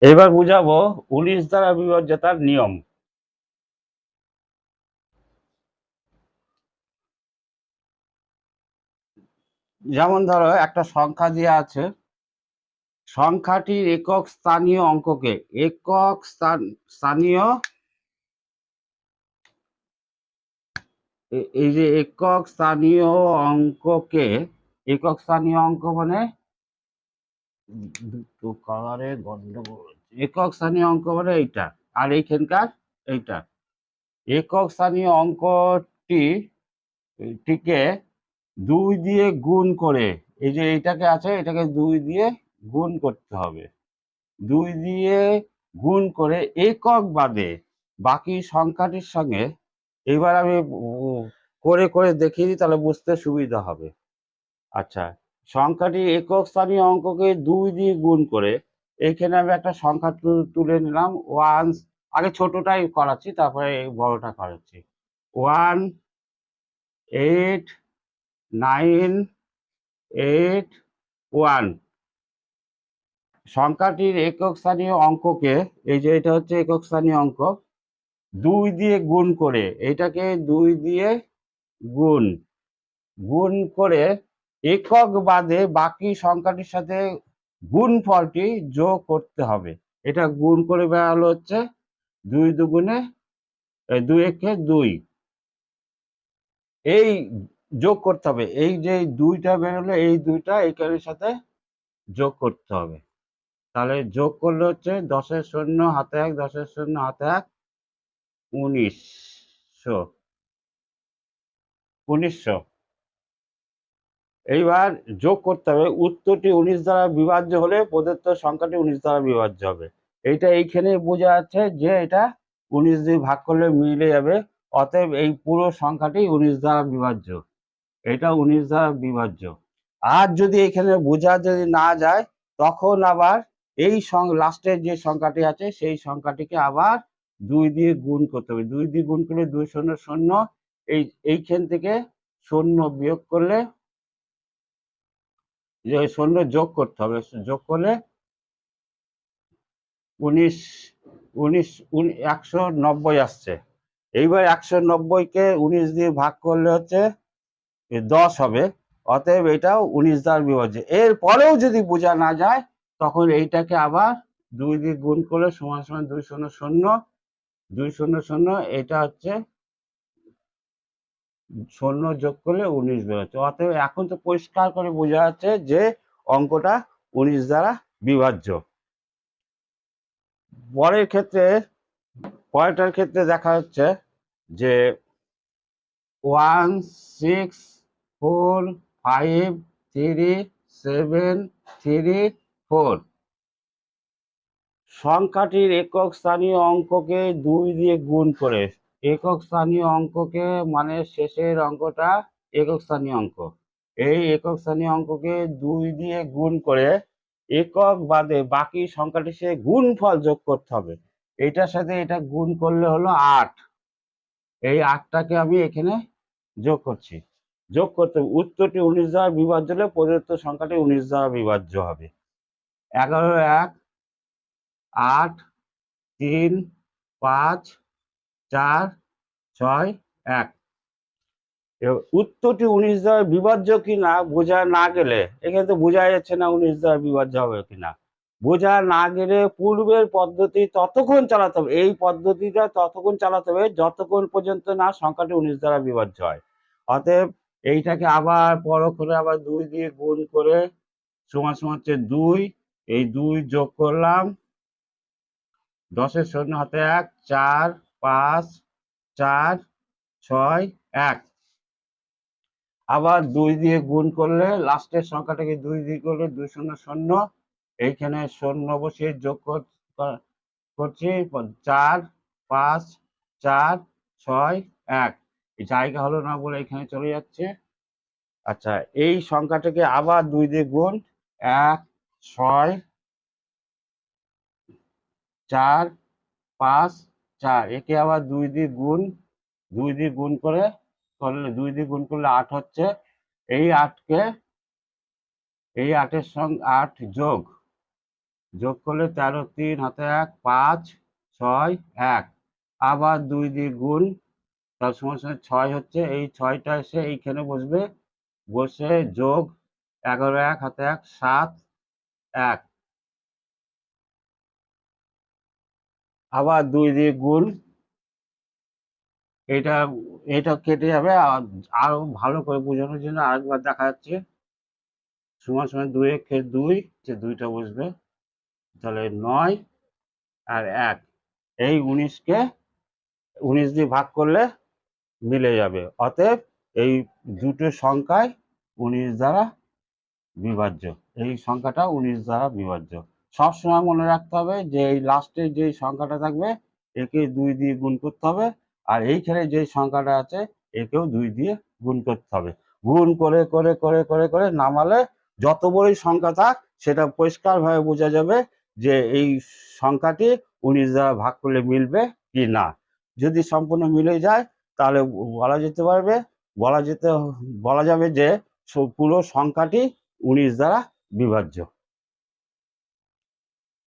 এবার বুঝাবো 19 দ্বারা বিভাজ্যতার নিয়ম। যেমন ধরো একটা সংখ্যা দিয়ে আছে, সংখ্যাটির একক স্থানীয় অঙ্ককে স্থানীয় এই যে একক স্থানীয় অঙ্ককে, একক স্থানীয় অঙ্ক মানে দুটো কালারে গন্ডগোল হচ্ছে। একক স্থানীয় অঙ্ক মানে এইটা, আর এইখানকার এইটা। একক স্থানীয় অঙ্কটি টিকে 2 দিয়ে গুণ করে, এই যে এইটাকে আছে এটাকে 2 দিয়ে গুণ করতে হবে। 2 দিয়ে গুণ করে একক বাদে বাকি সংখ্যাটির সঙ্গে, এবার আমি করে করে দেখিয়ে দিই তাহলে বুঝতে সুবিধা হবে। আচ্ছা, সংখ্যাটি একক স্থানীয় অঙ্ককে 2 দিয়ে গুণ করে, এইখানে আমি একটা সংখ্যা তুলে নিলাম ওয়ান। আগে ছোটটাই করাচ্ছি তারপরে বড়টা করাচ্ছি। 1 8 9 8 1। সংখ্যাটির একক স্থানীয় অঙ্ককে, এই যে এটা হচ্ছে একক স্থানীয় অঙ্ক, 2 দিয়ে গুণ করে, এটাকে 2 দিয়ে গুণ গুণ করে একক বাদে বাকি সংখ্যাটির সাথে গুণফলটি যোগ করতে হবে। এটা গুণ করে বেরালো হচ্ছে 2 দুগুণে 2 একে 2। এই যোগ করতে হবে, এই যে 2টা বেরোলো এই 2টা একের সাথে যোগ করতে হবে। তাহলে যোগ করলে হচ্ছে 10-এর শূন্য হাতে 1, 10-এর শূন্য হাতে 1, 1900। 1900। এইবার যোগ করতে হবে, উত্তরটি 19 দ্বারা বিভাজ্য হলে প্রদত্ত সংখ্যাটি 19 দ্বারা বিভাজ্য হবে। এইটা এইখানে বোঝা যাচ্ছে যে এটা 19 দিয়ে ভাগ করলে মিলে যাবে, অতএব এই পুরো সংখ্যাটি 19 দ্বারা বিভাজ্য। এটা 19 দ্বারা বিভাজ্য। আর যদি এখানে বোঝা যদি না যায়, তখন আবার এই লাস্টের যে সংখ্যাটি আছে সেই সংখ্যাটিকে আবার 2 দিয়ে গুণ করতে হবে। 2 দিয়ে গুণ করলে 2 শূন্য শূন্য, এইখান থেকে শূন্য বিয়োগ করলে, যে শূন্য যোগ করতে হবে, যোগ করলে 19 19 190 আসছে। এইবার 190-কে 19 দিয়ে ভাগ করলে হচ্ছে 10 হবে, অতএব এটাও 19 দ্বারা বিভাজ্য। এর পরেও যদি বোঝা না যায়, তখন এইটাকে আবার 2 দিয়ে গুণ করলে সমান সমান 2 শূন্য শূন্য 2 শূন্য শূন্য, এটা হচ্ছে শূন্য যোগ করলে 19 বেরোচ্ছে। অতএব এখন তো পরিষ্কার করে বোঝা যাচ্ছে যে অঙ্কটা 19 দ্বারা বিভাজ্য। পরের ক্ষেত্রে, পরেরটার ক্ষেত্রে দেখা যাচ্ছে যে 1 6 4 5 3 7 3 4। সংখ্যাটির একক স্থানীয় অঙ্ককে 2 দিয়ে গুণ করে, একক স্থানীয় অঙ্ককে মানে শেষের অঙ্কটা একক স্থানীয় অঙ্ক, এই একক স্থানীয় অঙ্ককে 2 দিয়ে গুণ করে একক বাদে বাকি সংখ্যাটির সাথে গুণফল যোগ করতে হবে। এইটার সাথে এটা গুণ করলে হলো 8। এই 8টাকে আমি এখানে যোগ করছি। যোগ করতে উত্তরটি 19 দ্বারা বিভাজ্য হলে প্রদত্ত সংখ্যাটি 19 দ্বারা বিভাজ্য হবে। 11 1 8 3 5 4 6 1। উত্তরটি 19 দ্বারা বিভাজ্য কিনা বোঝা না গেলে, এখানে তো বোঝা যাচ্ছে না 19 দ্বারা বিভাজ্য হবে কিনা, বোঝা না গেলে পূর্বের পদ্ধতি ততক্ষণ চালাতে হবে, এই পদ্ধতিটা ততক্ষণ চালাতে হবে যতক্ষণ পর্যন্ত না সংখ্যাটি 19 দ্বারা বিভাজ্য হয়। অতএব এইটাকে আবার পরখ করে আবার 2 দিয়ে গুণ করে সমান সমান হচ্ছে 2, এই 2 যোগ করলাম, 10-এর শূন্য হাতে 1, 4 5 4 6 1। আবার 2 দিয়ে গুণ করলে লাস্টের সংখ্যাটাকে 2 দিয়ে করলে 2 শূন্য শূন্য, এইখানে শূন্য বসিয়ে যোগ করছি 4 5 4 6 1। জায়গা হলো না বলে এখানে চলে যাচ্ছে। আচ্ছা, এই সংখ্যাটাকে আবার 2 দিয়ে গুণ, 1 6 4 5 4, একে আবার 2 দিয়ে গুণ, 2 দিয়ে গুণ করলে 8 হচ্ছে। এই 8-এর সঙ্গে 8 যোগ যোগ করলে 13 3 হাতে 1 5 6 1 আবার 2 দিয়ে গুণ তার সমান সমান 6 হচ্ছে এই 6টা এসে এইখানে বসবে বসে যোগ 11 1 হাতে 1 7 1 আবার 2 দিয়ে গুণ এটা এটা কেটে যাবে আর আরো ভালো করে বোঝানোর জন্য আরেকবার দেখা যাচ্ছে সমান সমান 2 একে 2 যে 2টা বসবে তাহলে 9 আর 1 এই 19কে 19 দিয়ে ভাগ করলে মিলে যাবে অতএব এই দুটো সংখ্যায় 19 দ্বারা বিভাজ্য এই সংখ্যাটা 19 দ্বারা বিভাজ্য সবসময় মনে রাখতে হবে যে এই লাস্টে যে সংখ্যাটা থাকবে একে 2 দিয়ে গুণ করতে হবে আর এইখানে যে সংখ্যাটা আছে একেও 2 দিয়ে গুণ করতে হবে গুণ করে করে করে করে করে নামালে যত বড়ই সংখ্যা থাক সেটা পরিষ্কারভাবে বোঝা যাবে যে এই সংখ্যাটি 19 দ্বারা ভাগ করলে মিলবে কি না যদি সম্পূর্ণ মিলে যায় তাহলে বলা যাবে যে পুরো সংখ্যাটি 19 দ্বারা বিভাজ্য।